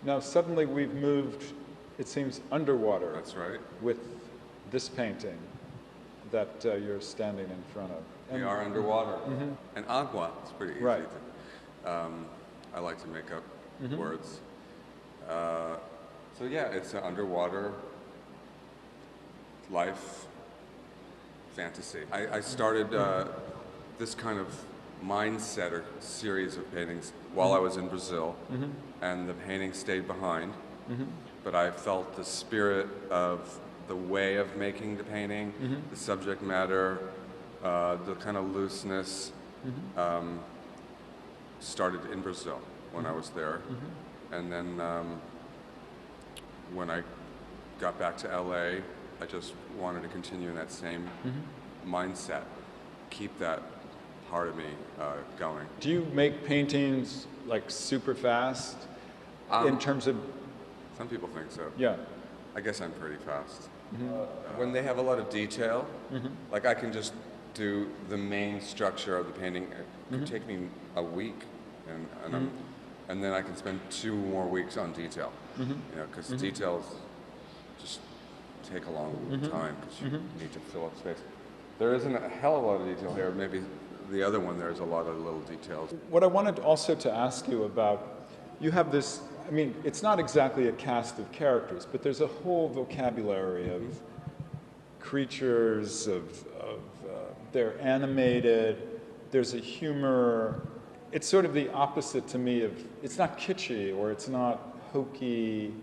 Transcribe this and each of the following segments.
Now suddenly we've moved, it seems, underwater. That's right. With this painting that you're standing in front of. We are underwater. And agua, it's pretty easy. Right. I like to make up words. So yeah, it's an underwater life fantasy. I started this kind of mindset or series of paintings while I was in Brazil, and the painting stayed behind. But I felt the spirit of the way of making the painting, the subject matter, the kind of looseness, started in Brazil when I was there. And then when I got back to LA, I just wanted to continue in that same mindset, keep that part of me going. Do you make paintings like super fast in terms of? Some people think so. Yeah. I guess I'm pretty fast. When they have a lot of detail, like I can just do the main structure of the painting. It could take me a week, and then I can spend 2 more weeks on detail. You know, because details just take a long time because you need to fill up space. There isn't a hell of a lot of detail here. Maybe the other one, there's a lot of little details. What I wanted also to ask you about, you have this, I mean, it's not exactly a cast of characters, but there's a whole vocabulary of creatures, they're animated, there's a humor. It's sort of the opposite to me of, it's not kitschy or it's not hokey,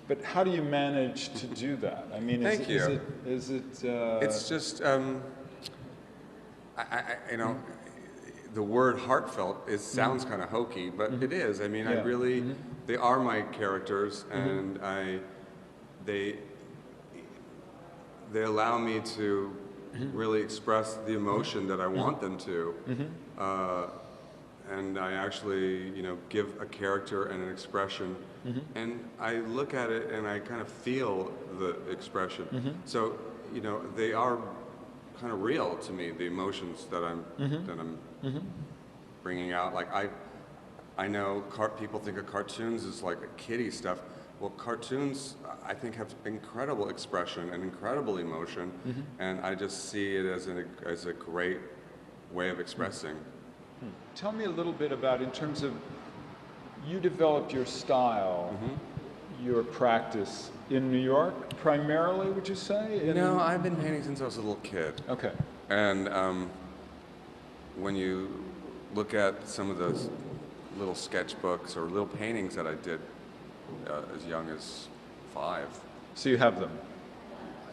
but how do you manage to do that? I mean, is it It's just, you know, the word heartfelt sounds kind of hokey, but it is. I mean, I really, they are my characters, and they allow me to really express the emotion that I want them to. And I actually, you know, give a character and an expression, and I look at it and I kind of feel the expression. So, you know, they are kind of real to me, the emotions that I'm bringing out. Like I know people think of cartoons as like kiddie stuff. Well, cartoons, I think, have incredible expression and incredible emotion, and I just see it as a great way of expressing. Tell me a little bit about, in terms of, you developed your style, your practice in New York primarily, would you say? No, I've been painting since I was a little kid. Okay. And when you look at some of those little sketchbooks or little paintings that I did as young as 5. So you have them?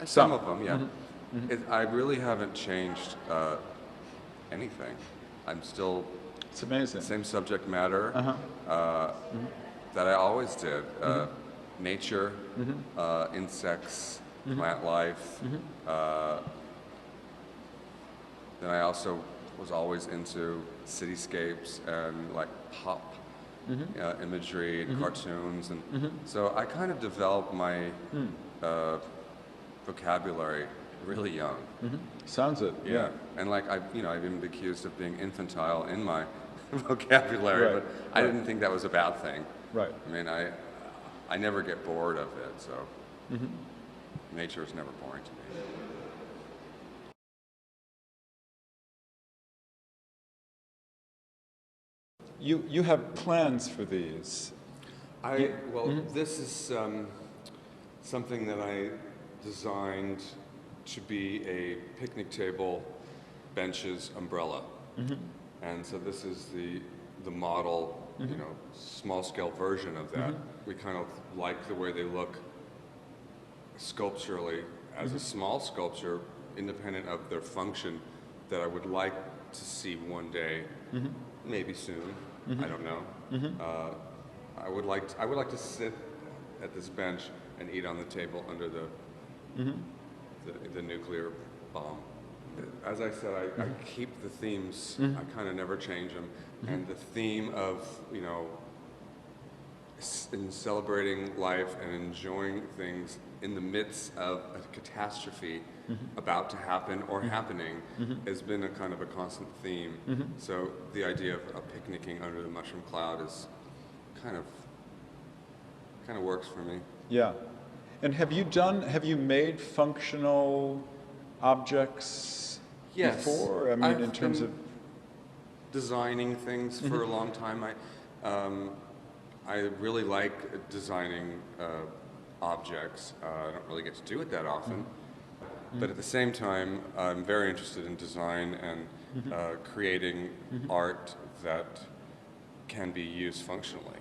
Some of them, yeah. I really haven't changed anything. I'm still, it's amazing, same subject matter that I always did. Nature, insects, plant life. Then I also was always into cityscapes and like pop imagery and cartoons, and so I kind of developed my vocabulary really young. Sounds it. Yeah. And like I've been accused of being infantile in my vocabulary, but I didn't think that was a bad thing. Right. I mean, I never get bored of it, so nature is never boring to me. You have plans for these. This is something that I designed to be a picnic table, benches, umbrella. And so this is the model, you know, small scale version of that. We kind of like the way they look sculpturally as a small sculpture, independent of their function, that I would like to see one day, maybe soon. I don't know. I would like to sit at this bench and eat on the table under the nuclear bomb. As I said, I keep the themes. I kind of never change them. And the theme of, you know, in celebrating life and enjoying things in the midst of a catastrophe about to happen or happening has been a kind of a constant theme. So the idea of picnicking under the mushroom cloud is kind of kind of works for me. Yeah. And have you made functional objects Yes. before? I mean, I've in terms been of designing things for a long time. I really like designing objects. I don't really get to do it that often. But at the same time, I'm very interested in design and creating art that can be used functionally.